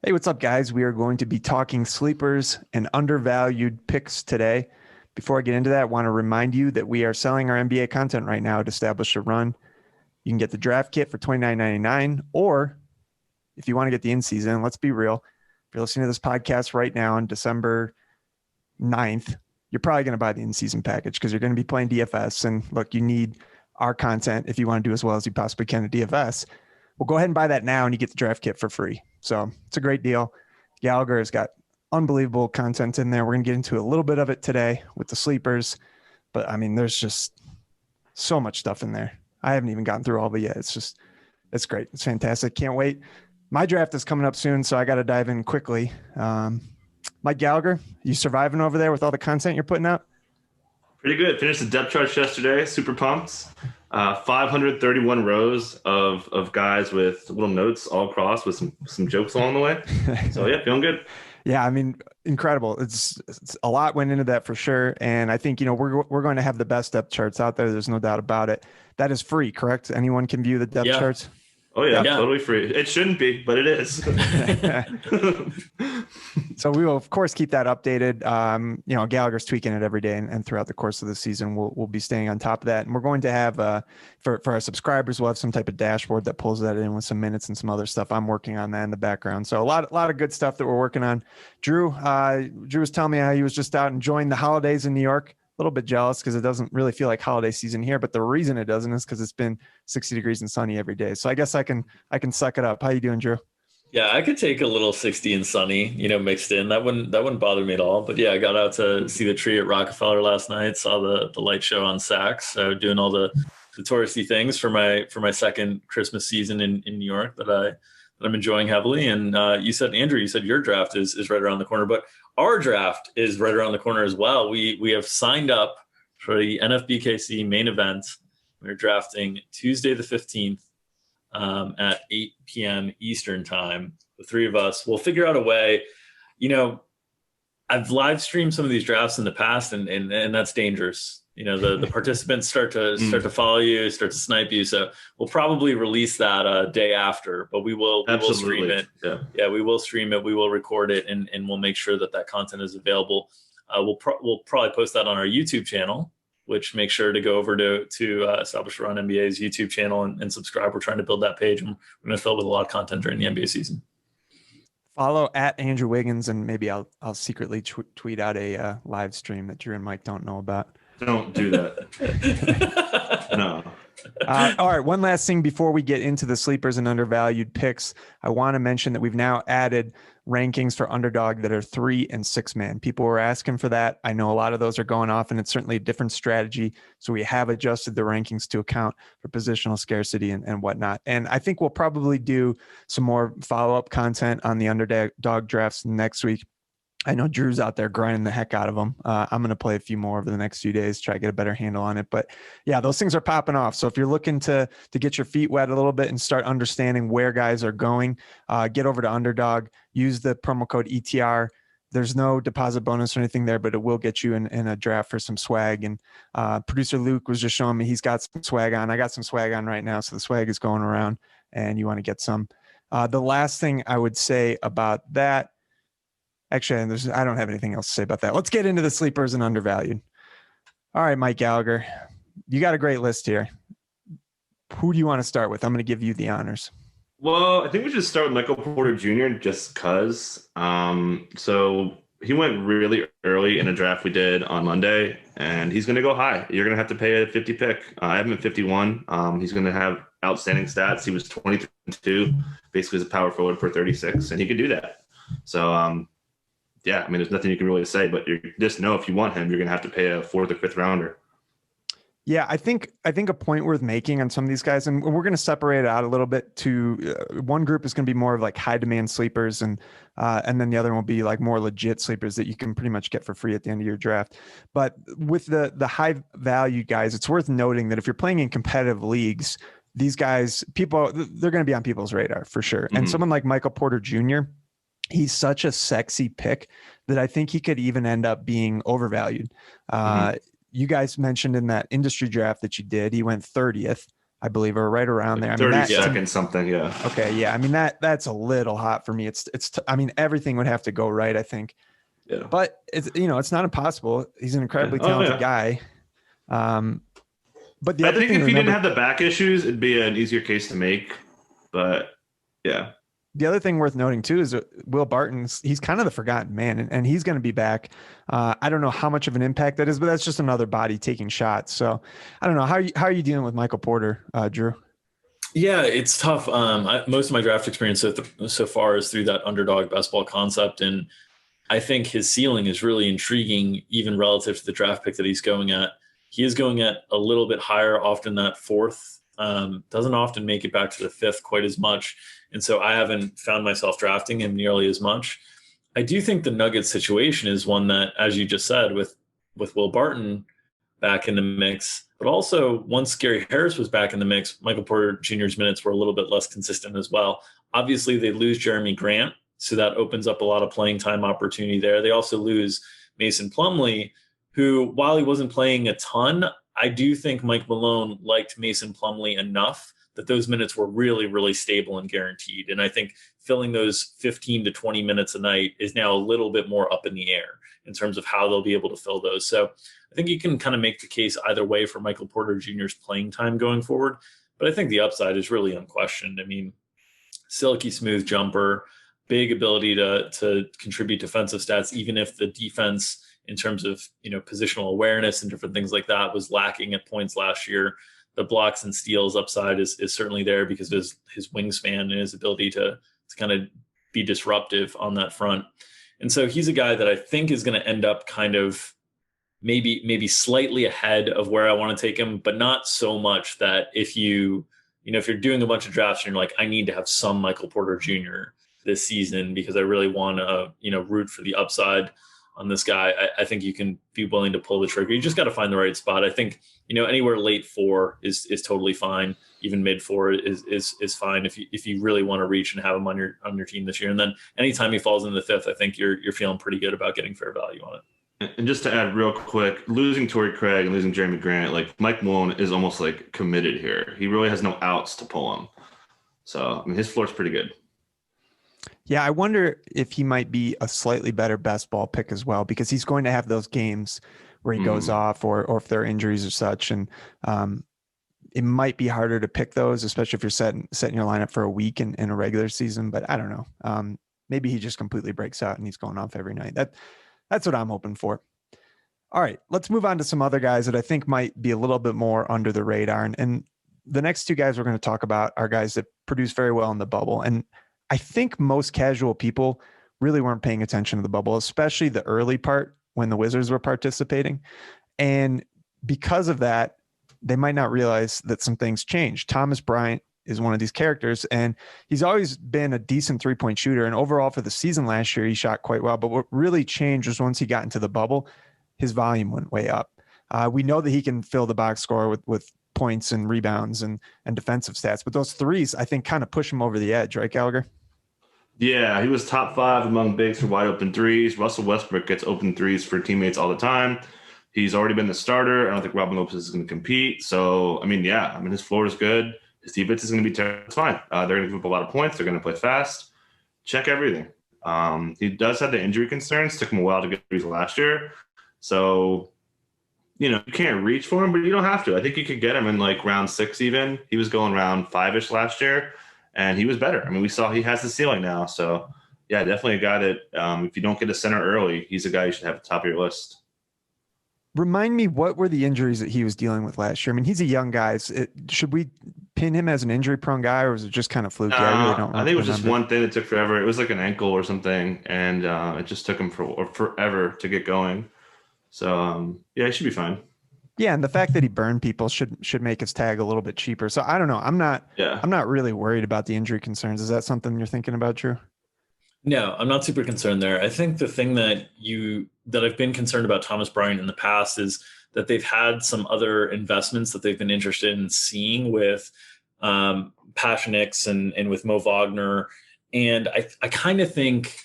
Hey, what's up, guys? We are going to be talking sleepers and undervalued picks today. Before I get into that, I want to remind you that we are selling our NBA content right now at Establish a Run. You can get the draft kit for $29.99, or if you want to get the in-season, let's be real. If you're listening to this podcast right now on December 9th, you're probably going to buy the in-season package because you're going to be playing DFS. And look, you need our content if you want to do as well as you possibly can at DFS. Well, go ahead and buy that now and you get the draft kit for free. So it's a great deal. Gallagher has got unbelievable content in there. We're going to get into a little bit of it today with the sleepers, but I mean, there's just so much stuff in there. I haven't even gotten through all of it yet. It's great. It's fantastic. Can't wait. My draft is coming up soon, so I got to dive in quickly. Mike Gallagher, you surviving over there with all the content you're putting out? Pretty good. Finished the depth charts yesterday. Super pumped. 531 rows of guys with little notes all across with some jokes along the way. So yeah, feeling good. Yeah, I mean, incredible. It's a lot went into that for sure. And I think, we're going to have the best depth charts out there. There's no doubt about it. That is free, correct? Anyone can view the depth charts? Oh yeah, totally free. It shouldn't be, but it is. So we will, of course, keep that updated. Gallagher's tweaking it every day, and throughout the course of the season, we'll be staying on top of that. And we're going to have, for our subscribers, we'll have some type of dashboard that pulls that in with some minutes and some other stuff. I'm working on that in the background. So a lot of good stuff that we're working on. Drew was telling me how he was just out enjoying the holidays in New York. A little bit jealous because it doesn't really feel like holiday season here, but the reason it doesn't is because it's been 60 degrees and sunny every day. So I guess I can suck it up. How you doing, Drew? Yeah, I could take a little 60 and sunny, mixed in. That wouldn't bother me at all. But yeah, I got out to see the tree at Rockefeller last night, saw the light show on Saks, so doing all the touristy things for my second Christmas season in New York that I'm enjoying heavily. And Andrew, you said your draft is right around the corner, but our draft is right around the corner as well. We have signed up for the NFBKC main event. We're drafting Tuesday the 15th at 8 p.m. Eastern time. The three of us will figure out a way. I've live streamed some of these drafts in the past, and that's dangerous. The participants start to follow you, start to snipe you. So we'll probably release that a day after, but we will stream it. Yeah, we will stream it. We will record it, and we'll make sure that content is available. We'll probably post that on our YouTube channel, which make sure to go over to Establish Run NBA's YouTube channel and subscribe. We're trying to build that page, and we're going to fill it with a lot of content during the NBA season. Follow at Andrew Wiggins, and maybe I'll secretly tweet out a live stream that Drew and Mike don't know about. Don't do that. No. All right. One last thing before we get into the sleepers and undervalued picks, I want to mention that we've now added rankings for underdog that are 3 and 6 man. People were asking for that. I know a lot of those are going off, and it's certainly a different strategy. So we have adjusted the rankings to account for positional scarcity and whatnot. And I think we'll probably do some more follow-up content on the underdog drafts next week. I know Drew's out there grinding the heck out of them. I'm going to play a few more over the next few days, try to get a better handle on it. But yeah, those things are popping off. So if you're looking to get your feet wet a little bit and start understanding where guys are going, get over to Underdog, use the promo code ETR. There's no deposit bonus or anything there, but it will get you in a draft for some swag. And producer Luke was just showing me he's got some swag on. I got some swag on right now. So the swag is going around and you want to get some. The last thing I would say about that, actually, I don't have anything else to say about that. Let's get into the sleepers and undervalued. All right, Mike Gallagher, you got a great list here. Who do you want to start with? I'm going to give you the honors. Well, I think we should start with Michael Porter Jr. just because. So he went really early in a draft we did on Monday, and he's going to go high. You're going to have to pay a 50 pick. I have him at 51. He's going to have outstanding stats. He was 22, basically as a power forward for 36, and he could do that. So, yeah, I mean, there's nothing you can really say, but you just know if you want him, you're going to have to pay a 4th or 5th rounder. Yeah, I think a point worth making on some of these guys, and we're going to separate it out a little bit to one group is going to be more of like high demand sleepers, and then the other one will be like more legit sleepers that you can pretty much get for free at the end of your draft. But with the high value guys, it's worth noting that if you're playing in competitive leagues, these guys, they're going to be on people's radar for sure. Mm-hmm. And someone like Michael Porter Jr., he's such a sexy pick that I think he could even end up being overvalued. You guys mentioned in that industry draft that you did, he went 30th. I believe, or right around there. I mean, 30 seconds something. Yeah. Okay. Yeah. I mean, that's a little hot for me. I mean, everything would have to go right, I think. Yeah. But it's not impossible. He's an incredibly talented guy. But the I other think thing if he didn't have the back issues, it'd be an easier case to make. But yeah. The other thing worth noting too is Will Barton's. He's kind of the forgotten man, and he's going to be back. I don't know how much of an impact that is, but that's just another body taking shots. So I don't know how are you dealing with Michael Porter, Drew? Yeah, it's tough. Most of my draft experience so far is through that underdog best ball concept, and I think his ceiling is really intriguing, even relative to the draft pick that he's going at. He is going at a little bit higher, often that fourth. Doesn't often make it back to the fifth quite as much. And so I haven't found myself drafting him nearly as much. I do think the Nuggets situation is one that, as you just said, with Will Barton back in the mix, but also once Gary Harris was back in the mix, Michael Porter Jr.'s minutes were a little bit less consistent as well. Obviously, they lose Jeremy Grant, so that opens up a lot of playing time opportunity there. They also lose Mason Plumlee, who, while he wasn't playing a ton, I do think Mike Malone liked Mason Plumlee enough that those minutes were really, really stable and guaranteed. And I think filling those 15 to 20 minutes a night is now a little bit more up in the air in terms of how they'll be able to fill those. So I think you can kind of make the case either way for Michael Porter Jr.'s playing time going forward. But I think the upside is really unquestioned. I mean, silky smooth jumper, big ability to contribute defensive stats, even if the defense in terms of, positional awareness and different things like that was lacking at points last year. The blocks and steals upside is certainly there because of his wingspan and his ability to kind of be disruptive on that front. And so he's a guy that I think is going to end up kind of maybe slightly ahead of where I want to take him, but not so much that if you're doing a bunch of drafts and you're like, I need to have some Michael Porter Jr. this season because I really want to, root for the upside on this guy. I think you can be willing to pull the trigger. You just got to find the right spot. I think, anywhere late 4 is totally fine. Even mid 4 is fine if you really want to reach and have him on your team this year. And then anytime he falls in the 5th, I think you're feeling pretty good about getting fair value on it. And just to add real quick, losing Torrey Craig and losing Jeremy Grant, like Mike Malone is almost like committed here. He really has no outs to pull him. So, I mean, his floor is pretty good. Yeah, I wonder if he might be a slightly better best ball pick as well, because he's going to have those games where he goes off or if there are injuries or such. And it might be harder to pick those, especially if you're setting your lineup for a week in a regular season. But I don't know. Maybe he just completely breaks out and he's going off every night. That's what I'm hoping for. All right, let's move on to some other guys that I think might be a little bit more under the radar. And the next two guys we're going to talk about are guys that produce very well in the bubble. And I think most casual people really weren't paying attention to the bubble, especially the early part when the Wizards were participating. And because of that, they might not realize that some things changed. Thomas Bryant is one of these characters, and he's always been a decent three-point shooter. And overall for the season last year, he shot quite well. But what really changed was once he got into the bubble, his volume went way up. We know that he can fill the box score with points and rebounds and defensive stats, but those threes, I think, kind of push him over the edge, right, Gallagher? Yeah, he was top 5 among bigs for wide open threes. Russell Westbrook gets open threes for teammates all the time. He's already been the starter. I don't think Robin Lopez is going to compete. So, his floor is good. His defense is going to be terrible. It's fine. They're going to give up a lot of points. They're going to play fast. Check everything. He does have the injury concerns. Took him a while to get threes last year. So, you can't reach for him, but you don't have to. I think you could get him in like round 6 even. He was going round 5-ish last year. And he was better. We saw he has the ceiling now. So, yeah, definitely a guy that if you don't get a center early, he's a guy you should have at the top of your list. Remind me, what were the injuries that he was dealing with last year? He's a young guy. Should we pin him as an injury-prone guy, or was it just kind of fluky? I really don't. I think it was just one thing that took forever. It was like an ankle or something, and it just took him forever to get going. So, yeah, he should be fine. Yeah, and the fact that he burned people should make his tag a little bit cheaper. So I don't know. I'm not really worried about the injury concerns. Is that something you're thinking about, Drew? No, I'm not super concerned there. I think the thing that I've been concerned about Thomas Bryant in the past is that they've had some other investments that they've been interested in seeing with Passionix and with Mo Wagner. And I kind of think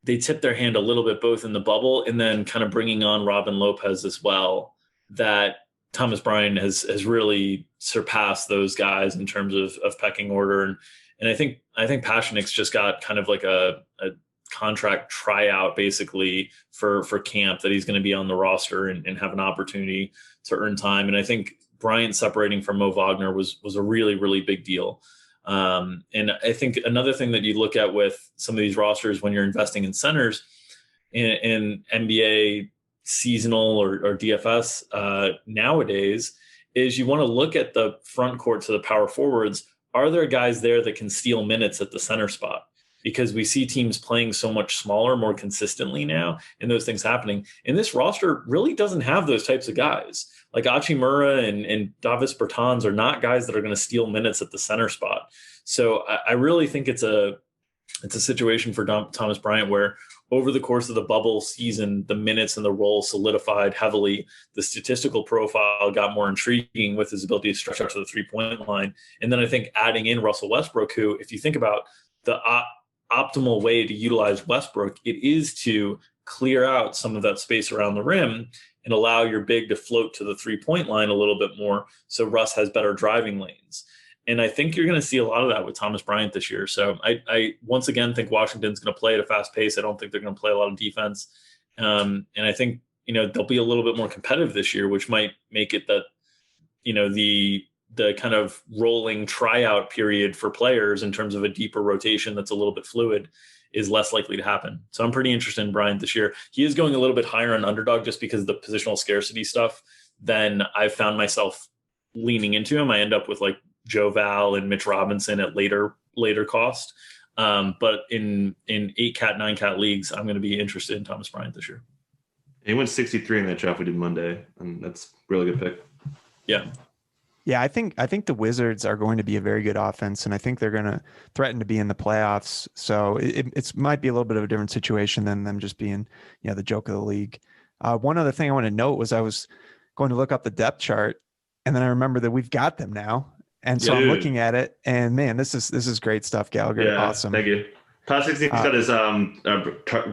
they tipped their hand a little bit both in the bubble and then kind of bringing on Robin Lopez as well, that Thomas Bryant has really surpassed those guys in terms of pecking order. And I think Passionic's just got kind of like a contract tryout basically for camp, that he's going to be on the roster and have an opportunity to earn time. And I think Bryant separating from Mo Wagner was a really, really big deal. And I think another thing that you look at with some of these rosters when you're investing in centers in NBA seasonal or DFS nowadays is you want to look at the front court to the power forwards. Are there guys there that can steal minutes at the center spot? Because we see teams playing so much smaller, more consistently now, and those things happening. And this roster really doesn't have those types of guys. Like Achimura and Davis Bertans are not guys that are going to steal minutes at the center spot. So I really think it's a situation for Thomas Bryant where over the course of the bubble season, the minutes and the role solidified heavily. The statistical profile got more intriguing with his ability to stretch out to the 3-point line. And then I think adding in Russell Westbrook, who, if you think about the optimal way to utilize Westbrook, it is to clear out some of that space around the rim and allow your big to float to the 3-point line a little bit more, so Russ has better driving lanes. And I think you're going to see a lot of that with Thomas Bryant this year. So I once again think Washington's going to play at a fast pace. I don't think they're going to play a lot of defense. And I think, they'll be a little bit more competitive this year, which might make it that, the kind of rolling tryout period for players in terms of a deeper rotation that's a little bit fluid is less likely to happen. So I'm pretty interested in Bryant this year. He is going a little bit higher on underdog just because of the positional scarcity stuff. Then I've found myself leaning into him. I end up with like Joe Val and Mitch Robinson at later cost. But in 8-cat, 9-cat leagues, I'm going to be interested in Thomas Bryant this year. He went 63 in that draft we did Monday, and that's a really good pick. Yeah. Yeah, I think the Wizards are going to be a very good offense, and I think they're going to threaten to be in the playoffs. So it might be a little bit of a different situation than them just being, the joke of the league. One other thing I want to note was I was going to look up the depth chart, and then I remember that we've got them now, and so I'm looking at it, and man, this is great stuff, Gallagher. Yeah, awesome. Thank you. Top 16's got his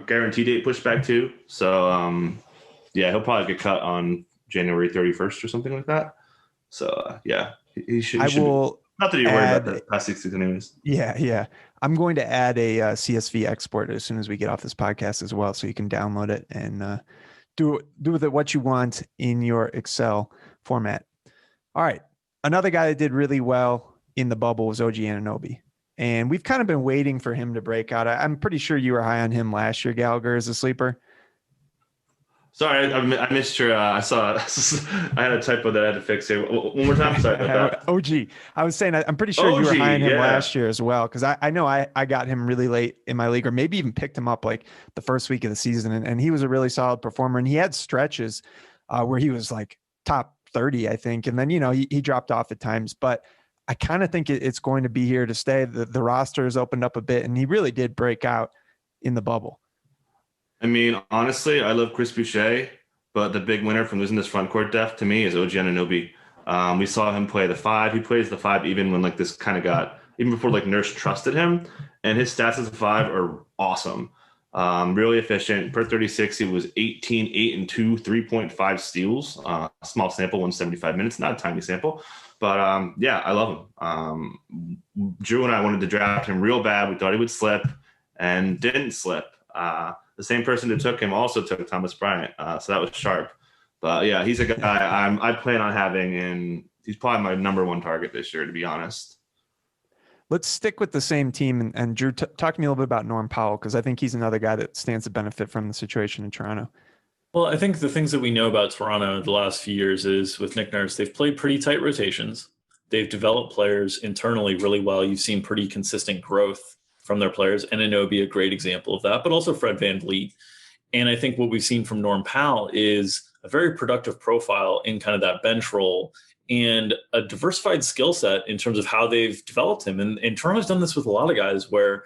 guarantee date pushed back too, so he'll probably get cut on January 31st or something like that. So he should. Not that you're worried about the past 16 anyways. Yeah. I'm going to add a CSV export as soon as we get off this podcast as well, so you can download it and do with it what you want in your Excel format. All right, another guy that did really well in the bubble was OG Anunoby, and we've kind of been waiting for him to break out. I'm pretty sure you were high on him last year, Gallagher, as a sleeper. Sorry, I missed your. I saw. I had a typo that I had to fix here. One more time. Sorry about that. OG. I was saying I'm pretty sure you were high on him last year as well, because I know I got him really late in my league, or maybe even picked him up like the first week of the season, and he was a really solid performer, and he had stretches where he was like top 30, I think, and then he dropped off at times, but I kind of think it's going to be here to stay. The roster has opened up a bit, and he really did break out in the bubble. I mean, honestly, I love Chris Boucher, but the big winner from losing this front court depth to me is OG Anunoby. We saw him play the 5. He plays the 5 even when this kind of got, even before Nurse trusted him, and his stats as a 5 are awesome. Really efficient. Per 36, he was 18, 8 and 2, 3.5 steals. Small sample, 175 minutes, not a tiny sample. But I love him. Drew and I wanted to draft him real bad. We thought he would slip and didn't slip. The same person who took him also took Thomas Bryant. So that was sharp. But yeah, he's a guy I plan on having, and he's probably my number one target this year, to be honest. Let's stick with the same team. And Drew, talk to me a little bit about Norm Powell, because I think he's another guy that stands to benefit from the situation in Toronto. Well, I think the things that we know about Toronto the last few years is with Nick Nurse, they've played pretty tight rotations. They've developed players internally really well. You've seen pretty consistent growth from their players, and Anunoby a great example of that, but also Fred VanVleet. And I think what we've seen from Norm Powell is a very productive profile in kind of that bench role and a diversified skill set in terms of how they've developed him. And Toronto's done this with a lot of guys where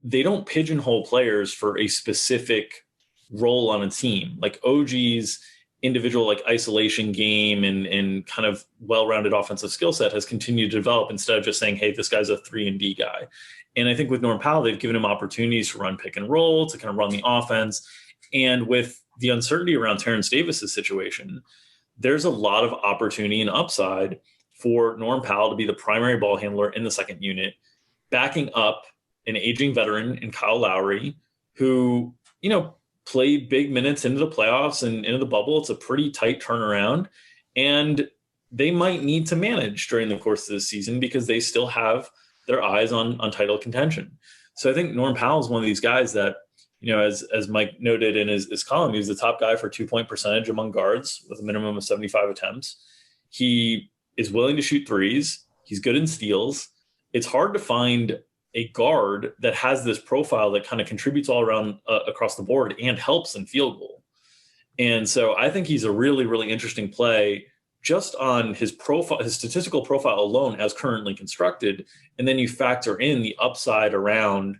they don't pigeonhole players for a specific role on a team. Like OG's individual isolation game and kind of well-rounded offensive skill set has continued to develop instead of just saying, hey, this guy's a 3-and-D guy. And I think with Norm Powell, they've given him opportunities to run pick and roll, to kind of run the offense. And with the uncertainty around Terrence Davis's situation, there's a lot of opportunity and upside for Norm Powell to be the primary ball handler in the second unit, backing up an aging veteran in Kyle Lowry, who, played big minutes into the playoffs and into the bubble. It's a pretty tight turnaround, and they might need to manage during the course of the season because they still have their eyes on title contention. So I think Norm Powell is one of these guys that, as Mike noted in his column, he was the top guy for 2-point percentage among guards with a minimum of 75 attempts. He is willing to shoot threes. He's good in steals. It's hard to find a guard that has this profile that kind of contributes all around across the board and helps in field goal. And so I think he's a really, really interesting play just on his profile, his statistical profile alone as currently constructed. And then you factor in the upside around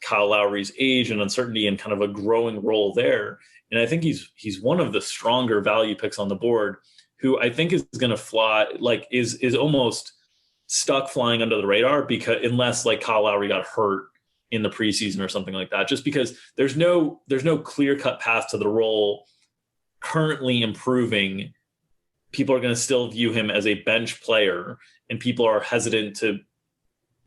Kyle Lowry's age and uncertainty and kind of a growing role there. And I think he's one of the stronger value picks on the board, who I think is going to fly, like is almost stuck flying under the radar because unless like Kyle Lowry got hurt in the preseason or something like that, just because there's no clear cut path to the role currently improving. People are going to still view him as a bench player, and people are hesitant to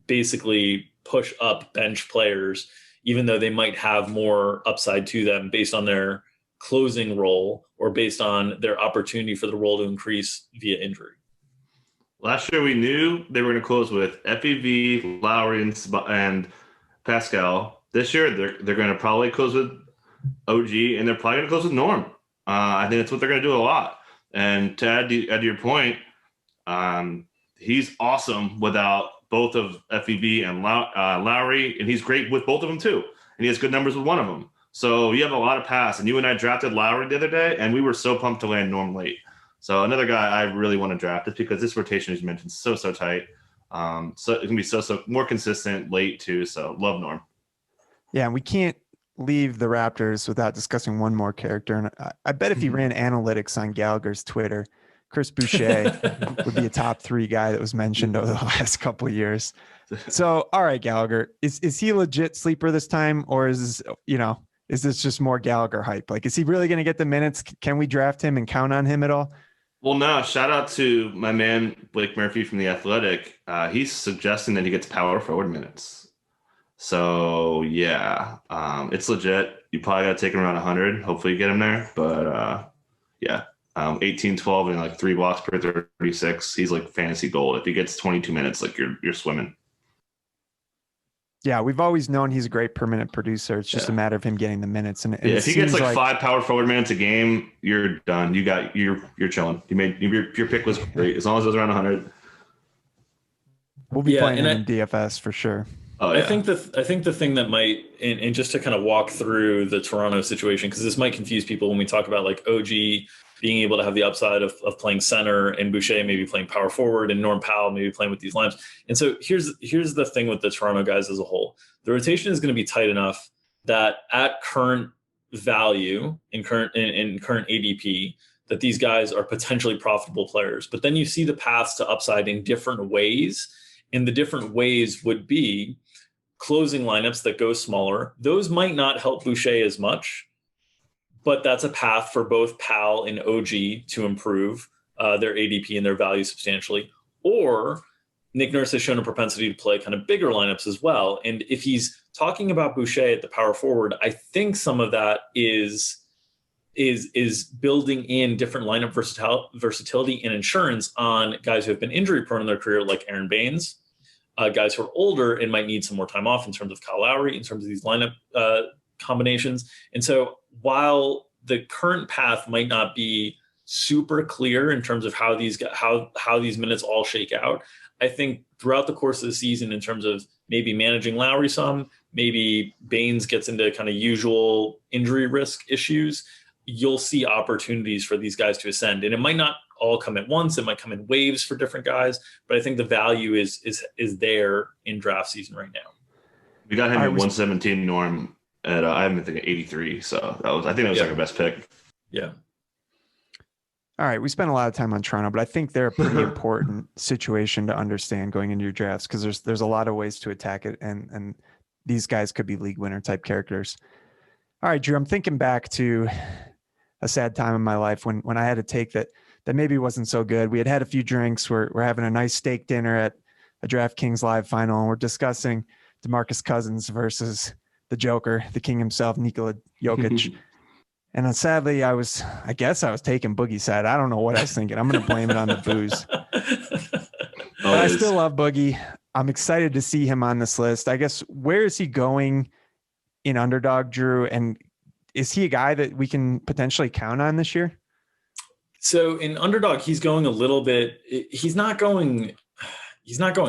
basically push up bench players, even though they might have more upside to them based on their closing role or based on their opportunity for the role to increase via injury. Last year, we knew they were going to close with FEV, Lowry, and Pascal. This year, they're going to probably close with OG, and they're probably going to close with Norm. I think that's what they're going to do a lot. And to add to your point, he's awesome without both of FEV and Lowry, and he's great with both of them too. And he has good numbers with one of them. So you have a lot of pass. And you and I drafted Lowry the other day, and we were so pumped to land Norm late. So another guy I really want to draft just because this rotation, as you mentioned, is so tight. So it can be so more consistent late too. So love Norm. Yeah, and we can't leave the Raptors without discussing one more character. And I bet if he ran analytics on Gallagher's Twitter, Chris Boucher would be a top 3 guy that was mentioned over the last couple of years. So, all right, Gallagher, is he a legit sleeper this time, or is this just more Gallagher hype? Like, is he really going to get the minutes? Can we draft him and count on him at all? Well, no, shout out to my man, Blake Murphy from The Athletic. He's suggesting that he gets power forward minutes. So, yeah, it's legit. You probably got to take him around 100. Hopefully you get him there. But, 18, 12, and like 3 blocks per 36. He's like fantasy gold. If he gets 22 minutes, like you're swimming. Yeah, we've always known he's a great per minute producer. It's just a matter of him getting the minutes. And if he gets like 5 power forward minutes a game, you're done. You're chilling. Your pick was great as long as it was around 100. We'll be playing him in DFS for sure. Oh, yeah. I think the thing that might, and just to kind of walk through the Toronto situation, because this might confuse people when we talk about like OG being able to have the upside of playing center and Boucher maybe playing power forward and Norm Powell maybe playing with these lineups. And so here's the thing with the Toronto guys as a whole. The rotation is going to be tight enough that at current value in current ADP, that these guys are potentially profitable players. But then you see the paths to upside in different ways. And the different ways would be closing lineups that go smaller. Those might not help Boucher as much, but that's a path for both Powell and OG to improve their ADP and their value substantially. Or Nick Nurse has shown a propensity to play kind of bigger lineups as well. And if he's talking about Boucher at the power forward, I think some of that is building in different lineup versatility and insurance on guys who have been injury prone in their career, like Aaron Baines, guys who are older and might need some more time off in terms of Kyle Lowry, in terms of these lineup combinations. And so while the current path might not be super clear in terms of how these minutes all shake out, I think throughout the course of the season, in terms of maybe managing Lowry some, maybe Baines gets into kind of usual injury risk issues, you'll see opportunities for these guys to ascend. And it might not all come at once. It might come in waves for different guys, but I think the value is there in draft season right now. We got him at 117 Norm at I think at 83. So I think that was like our best pick. Yeah. All right. We spent a lot of time on Toronto, but I think they're a pretty important situation to understand going into your drafts, because there's a lot of ways to attack it. And these guys could be league winner type characters. All right, Drew, I'm thinking back to a sad time in my life when I had to take that that maybe wasn't so good. We had a few drinks. We're having a nice steak dinner at a DraftKings live final, and we're discussing DeMarcus Cousins versus the Joker, the king himself, Nikola Jokic. And then sadly, I guess I was taking Boogie's side. I don't know what I was thinking. I'm going to blame it on the booze. But I still love Boogie. I'm excited to see him on this list. I guess, where is he going in Underdog, Drew? And is he a guy that we can potentially count on this year? So in Underdog, he's going a little bit, he's not going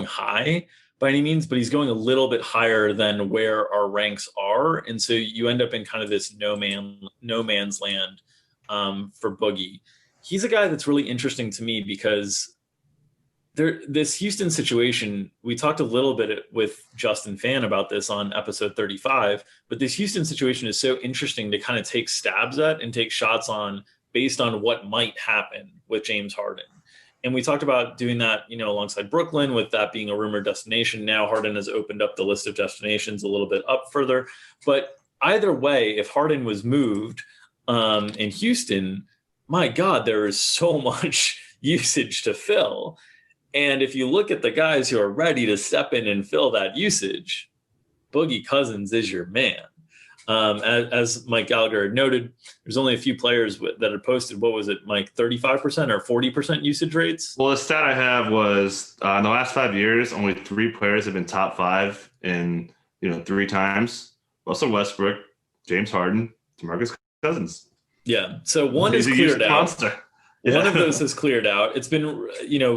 high by any means, but he's going a little bit higher than where our ranks are. And so you end up in kind of this no man's land for Boogie. He's a guy that's really interesting to me because this Houston situation, we talked a little bit with Justin Fan about this on episode 35, but this Houston situation is so interesting to kind of take stabs at and take shots on based on what might happen with James Harden. And we talked about doing that, alongside Brooklyn, with that being a rumored destination. Now Harden has opened up the list of destinations a little bit up further. But either way, if Harden was moved in Houston, my God, there is so much usage to fill. And if you look at the guys who are ready to step in and fill that usage, Boogie Cousins is your man. As Mike Gallagher noted, there's only a few players that had posted, what was it, Mike, 35% or 40% usage rates? Well, the stat I have was in the last 5 years, only 3 players have been top 5 in 3 times. Russell Westbrook, James Harden, DeMarcus Cousins. Yeah, so one is cleared out. Monster. Yeah. One of those has cleared out. It's been,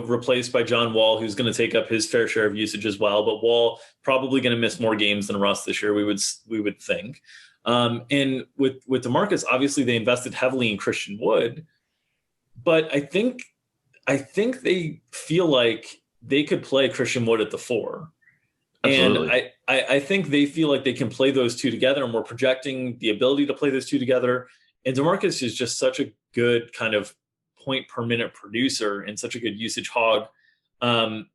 replaced by John Wall, who's going to take up his fair share of usage as well. But Wall probably going to miss more games than Russ this year, we would think. And with DeMarcus, obviously they invested heavily in Christian Wood, but I think they feel like they could play Christian Wood at the 4. Absolutely. And I think they feel like they can play those two together, and we're projecting the ability to play those two together. And DeMarcus is just such a good kind of point per minute producer and such a good usage hog.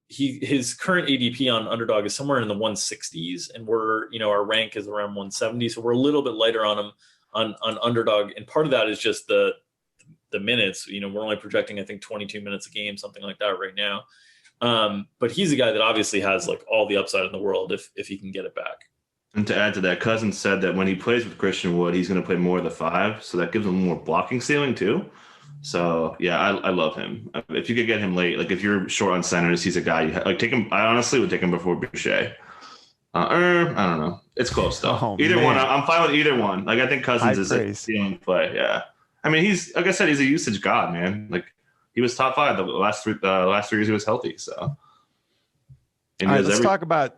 His current ADP on Underdog is somewhere in the 160s, and we're, our rank is around 170. So we're a little bit lighter on him on Underdog. And part of that is just the minutes. We're only projecting, I think, 22 minutes a game, something like that right now. But he's a guy that obviously has like all the upside in the world if he can get it back. And to add to that, Cousins said that when he plays with Christian Wood, he's going to play more of the 5. So that gives him more blocking ceiling too. So yeah, I love him. If you could get him late, like if you're short on centers, he's a guy you take him. I honestly would take him before Boucher. I don't know. It's close though. Either one, I'm fine with either one. Like I think Cousins is a ceiling play. Yeah, I mean he's like I said, he's a usage god, man. Like he was top 5 the last 3 years he was healthy. So. All right, let's talk about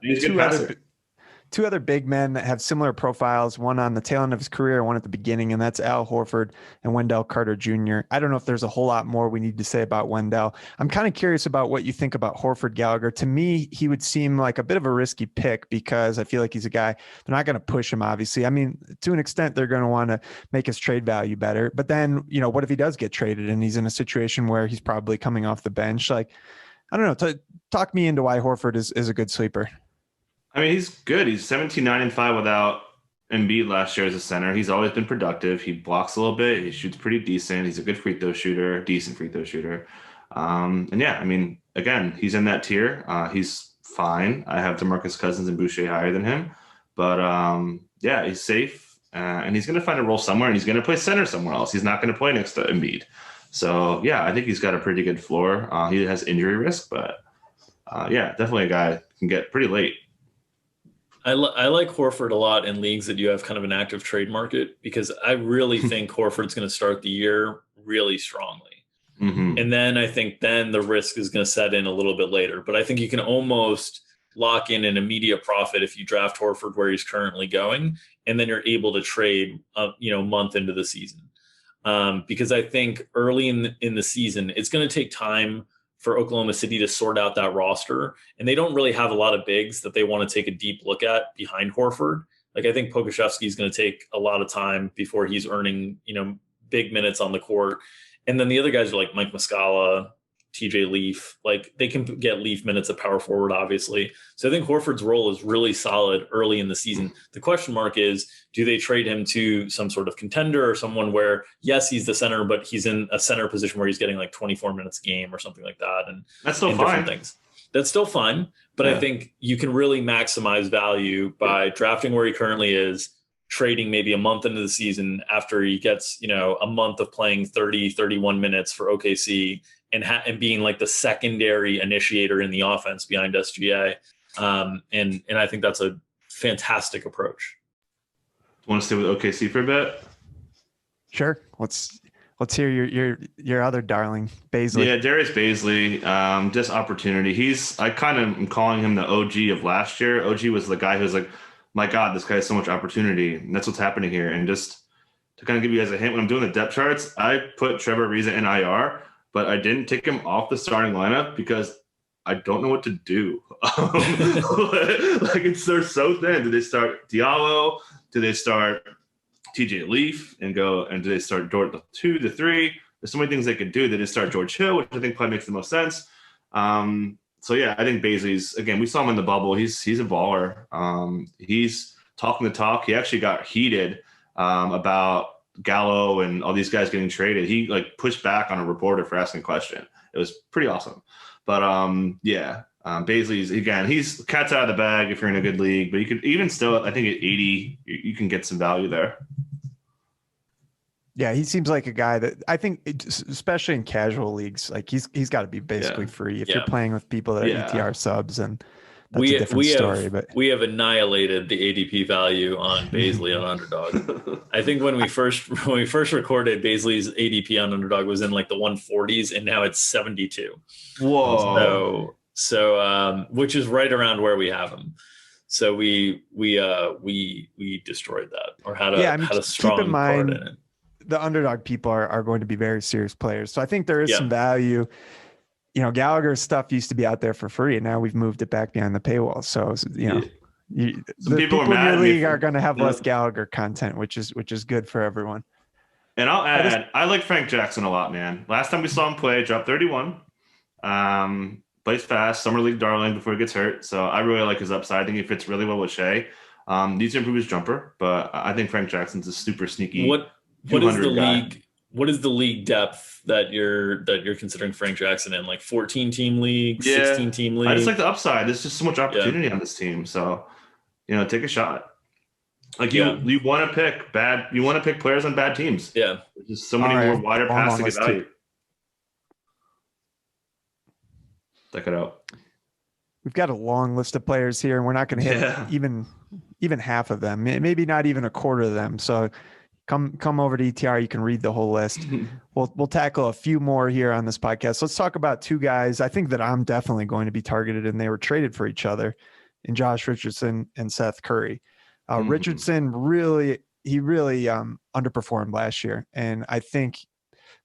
two other big men that have similar profiles, one on the tail end of his career, one at the beginning, and that's Al Horford and Wendell Carter Jr. I don't know if there's a whole lot more we need to say about Wendell. I'm kind of curious about what you think about Horford, Gallagher. To me, he would seem like a bit of a risky pick because I feel like he's a guy, they're not going to push him, obviously. I mean, to an extent, they're going to want to make his trade value better. But then, what if he does get traded and he's in a situation where he's probably coming off the bench? Like, I don't know. Talk me into why Horford is a good sleeper. I mean, he's good. He's 17-9-5 without Embiid last year as a center. He's always been productive. He blocks a little bit. He shoots pretty decent. He's a good decent free throw shooter. And yeah, I mean, again, he's in that tier. He's fine. I have DeMarcus Cousins and Boucher higher than him. But yeah, he's safe. And he's going to find a role somewhere, and he's going to play center somewhere else. He's not going to play next to Embiid. So yeah, I think he's got a pretty good floor. He has injury risk, but yeah, definitely a guy who can get pretty late. I like Horford a lot in leagues that you have kind of an active trade market, because I really think Horford's going to start the year really strongly. Mm-hmm. And then I think the risk is going to set in a little bit later. But I think you can almost lock in an immediate profit if you draft Horford where he's currently going, and then you're able to trade, a month into the season. Because I think early in the season, it's going to take time for Oklahoma City to sort out that roster. And they don't really have a lot of bigs that they want to take a deep look at behind Horford. Like I think Pokusevski is going to take a lot of time before he's earning, big minutes on the court. And then the other guys are like Mike Muscala, TJ Leaf. Like they can get Leaf minutes at power forward, obviously. So I think Horford's role is really solid early in the season. The question mark is, do they trade him to some sort of contender or someone where, yes, he's the center, but he's in a center position where he's getting like 24 minutes a game or something like that. And that's still and fine. Different things. That's still fine. But I think you can really maximize value by drafting where he currently is, trading maybe a month into the season after he gets, a month of playing 30, 31 minutes for OKC and being like the secondary initiator in the offense behind SGA. And I think that's a fantastic approach. Want to stay with OKC for a bit? Sure. Let's hear your other darling, Bailey. Yeah, Darius Bailey, just opportunity. I kind of am calling him the OG of last year. OG was the guy who's like, my God, this guy has so much opportunity. And that's what's happening here. And just to kind of give you guys a hint, when I'm doing the depth charts, I put Trevor Ariza in IR, but I didn't take him off the starting lineup because I don't know what to do. They're so thin. Do they start Diallo? Do they start TJ Leaf and do they start Dort the 2, the 3? There's so many things they could do. They just start George Hill, which I think probably makes the most sense. So yeah, I think Bailey's, again, we saw him in the bubble. He's a baller. He's talking the talk. He actually got heated about Gallo and all these guys getting traded. He pushed back on a reporter for asking a question. It was pretty awesome. But Bailey's, again, he's cat's out of the bag if you're in a good league, but you could even still, I think at 80, you can get some value there. Yeah, he seems like a guy that I think, especially in casual leagues, like he's got to be basically free if you're playing with people that are ETR subs, and that's a different story. But we have annihilated the ADP value on Bailey on Underdog. I think when we first recorded, Bailey's ADP on Underdog was in like the 140s, and now it's 72. Whoa! So which is right around where we have him. So we destroyed that, or had a strong part in it. The Underdog people are going to be very serious players. So I think there is some value. Gallagher's stuff used to be out there for free, and now we've moved it back behind the paywall. So, the people in your league are going to have less Gallagher content, which is good for everyone. And I'll add, I like Frank Jackson a lot, man. Last time we saw him play, dropped 31. Plays fast, summer league darling before he gets hurt. So I really like his upside. I think he fits really well with Shea. Needs to improve his jumper, but I think Frank Jackson's a super sneaky. What is the league? What is the league depth that you're considering Frank Jackson in? Like 14-team league, 16-team league? I just like the upside. There's just so much opportunity on this team. So, take a shot. You want to pick bad. You want to pick players on bad teams. Yeah, there's just so many more wider paths to get value. Check it out. We've got a long list of players here, and we're not going to hit even half of them. Maybe not even a quarter of them. So. Come over to ETR. You can read the whole list. We'll tackle a few more here on this podcast. Let's talk about two guys I think that I'm definitely going to be targeted, and they were traded for each other, in Josh Richardson and Seth Curry. Richardson really underperformed last year, and I think.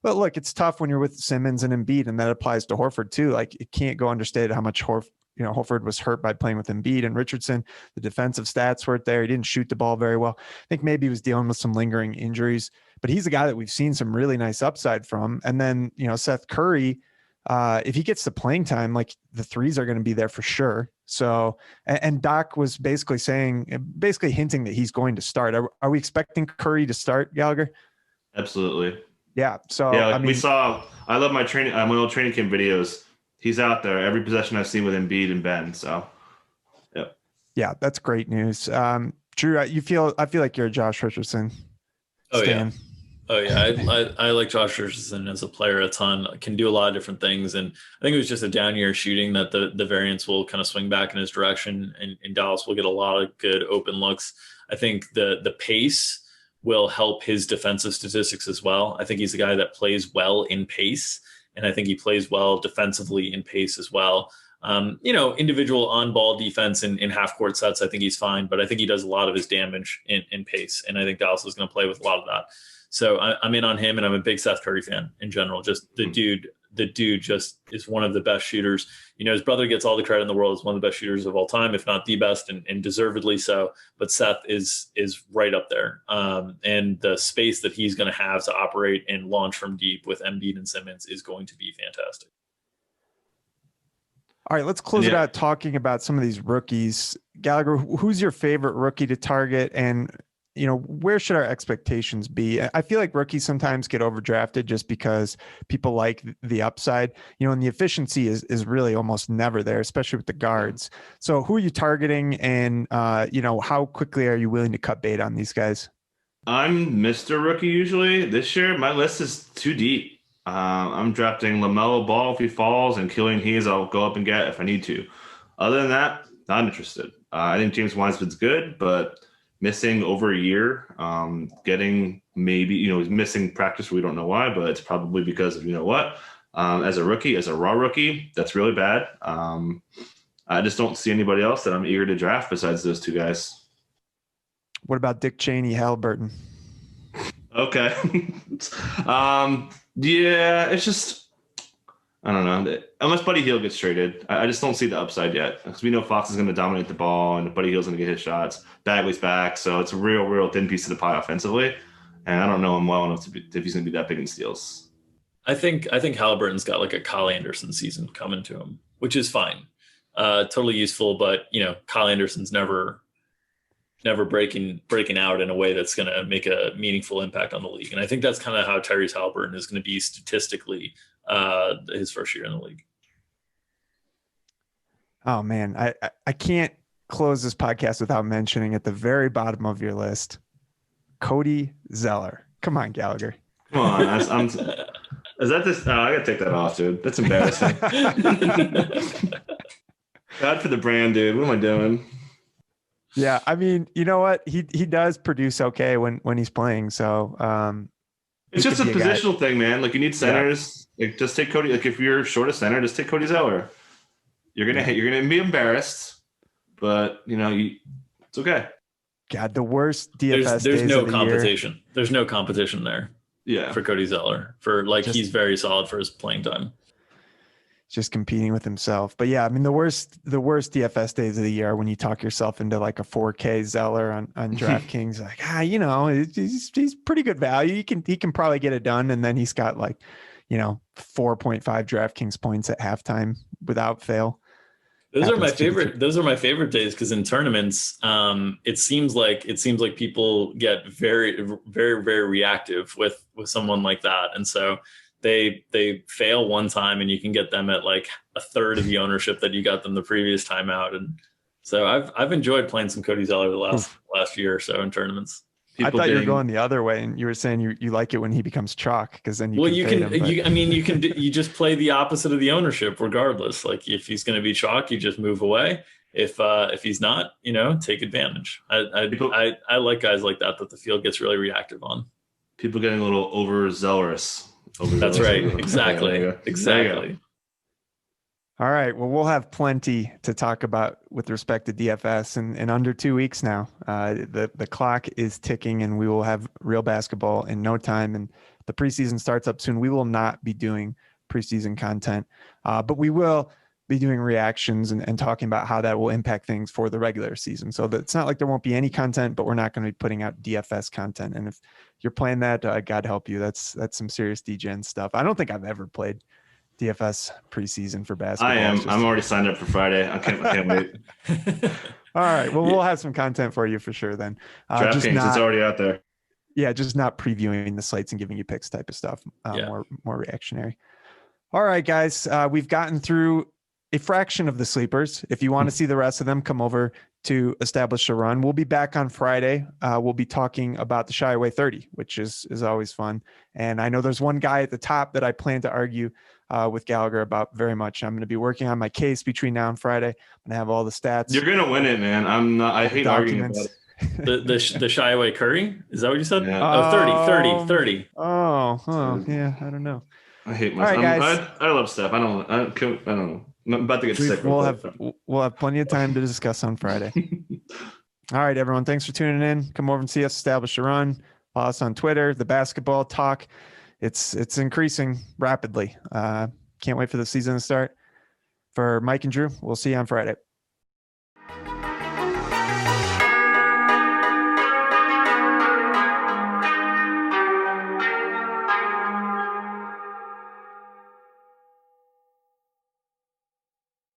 But look, it's tough when you're with Simmons and Embiid, and that applies to Horford too. Like it can't go understated how much Horford was hurt by playing with Embiid, and Richardson, the defensive stats weren't there. He didn't shoot the ball very well. I think maybe he was dealing with some lingering injuries, but he's a guy that we've seen some really nice upside from. And then, Seth Curry, if he gets the playing time, like the threes are going to be there for sure. So, and Doc was basically hinting that he's going to start. Are we expecting Curry to start, Gallagher? Absolutely. Yeah. So, I love my old training camp videos. He's out there every possession I've seen with Embiid and Ben. So, yeah, that's great news. Drew, I feel like you're a Josh Richardson. Stan. I like Josh Richardson as a player a ton. Can do a lot of different things, and I think it was just a down year shooting that the variance will kind of swing back in his direction, and Dallas will get a lot of good open looks. I think the pace will help his defensive statistics as well. I think he's a guy that plays well in pace, and I think he plays well defensively in pace as well. Individual on-ball defense in half-court sets, I think he's fine, but I think he does a lot of his damage in pace, and I think Dallas is going to play with a lot of that. So I'm in on him, and I'm a big Seth Curry fan in general. Just the dude just is one of the best shooters. His brother gets all the credit in the world as one of the best shooters of all time, if not the best, and deservedly so. But Seth is right up there. And the space that he's going to have to operate and launch from deep with Embiid and Simmons is going to be fantastic. All right, let's close it out talking about some of these rookies. Gallagher, who's your favorite rookie to target, and where should our expectations be? I feel like rookies sometimes get overdrafted just because people like the upside, and the efficiency is really almost never there, especially with the guards. So who are you targeting, and how quickly are you willing to cut bait on these guys? I'm Mr. Rookie usually. This year, my list is too deep. I'm drafting LaMelo Ball if he falls, and Killian Hayes I'll go up and get if I need to. Other than that, not interested. I think James Wiseman's good, but missing over a year, getting maybe, he's missing practice. We don't know why, but it's probably because of, what? As a rookie, as a raw rookie, that's really bad. I just don't see anybody else that I'm eager to draft besides those two guys. What about Dick Cheney, Haliburton? Okay. Yeah, it's just, I don't know. Unless Buddy Hield gets traded, I just don't see the upside yet, because we know Fox is going to dominate the ball and Buddy Hield's going to get his shots. Bagley's back, so it's a real thin piece of the pie offensively, and I don't know him well enough if he's going to be that big in steals. I think Haliburton's got like a Kyle Anderson season coming to him, which is fine, totally useful. But Kyle Anderson's never breaking out in a way that's going to make a meaningful impact on the league. And I think that's kind of how Tyrese Haliburton is going to be statistically his first year in the league. Oh man, I can't close this podcast without mentioning at the very bottom of your list, Cody Zeller. Come on, Gallagher. Come on. Is that this? Oh, I got to take that off, dude. That's embarrassing. God for the brand, dude. What am I doing? Yeah, I mean, you know what? He does produce okay when he's playing. So it's just a positional thing, man. Like, you need centers. Yeah. Like, just take Cody. Like, if you're short a center, just take Cody Zeller. You're gonna be embarrassed, but it's okay. God, the worst DFS. There's days no of the competition. Year. There's no competition there. Yeah, for Cody Zeller, he's very solid for his playing time. Just competing with himself. But yeah, I mean, the worst DFS days of the year are when you talk yourself into like a 4K Zeller on DraftKings. Like, he's pretty good value. He can probably get it done. And then he's got 4.5 DraftKings points at halftime without fail. Those are my favorite days, because in tournaments, it seems like people get very, very, very reactive with someone like that. And so they fail one time and you can get them at like a third of the ownership that you got them the previous time out. And so I've enjoyed playing some Cody Zeller the last year or so in tournaments. I thought you were going the other way, and you were saying you like it when he becomes chalk, because then you you just play the opposite of the ownership regardless. Like, if he's going to be chalk, you just move away. If he's not, take advantage. I like guys like that the field gets really reactive on. People getting a little overzealous. That's right. Exactly. Exactly. All right. Well, we'll have plenty to talk about with respect to DFS in under 2 weeks now. The clock is ticking, and we will have real basketball in no time. And the preseason starts up soon. We will not be doing preseason content, but we will be doing reactions and talking about how that will impact things for the regular season. So it's not like there won't be any content, but we're not going to be putting out DFS content. And if you're playing that, God help you. That's some serious DGen stuff. I don't think I've ever played DFS preseason for basketball. I am. I'm already signed up for Friday. I can't wait. All right. Well, we'll have some content for you for sure then. DraftKings, it's already out there. Yeah, just not previewing the slates and giving you picks type of stuff. More reactionary. All right, guys. We've gotten through a fraction of the sleepers. If you want to see the rest of them, come over to Establish a Run. We'll be back on Friday. We'll be talking about the Shy Away 30, which is always fun. And I know there's one guy at the top that I plan to argue with Gallagher about very much. I'm going to be working on my case between now and Friday. I'm going to have all the stats. You're going to win it, man. I hate arguing about it. The Shy Away Curry? Is that what you said? Yeah. 30. Oh, yeah. I don't know. I hate myself. All right, guys. I love Steph. I don't know. I'm about to get sick. We'll have plenty of time to discuss on Friday. All right, everyone. Thanks for tuning in. Come over and see us Establish a Run. Follow us on Twitter. The basketball talk. It's increasing rapidly. Can't wait for the season to start. For Mike and Drew, we'll see you on Friday.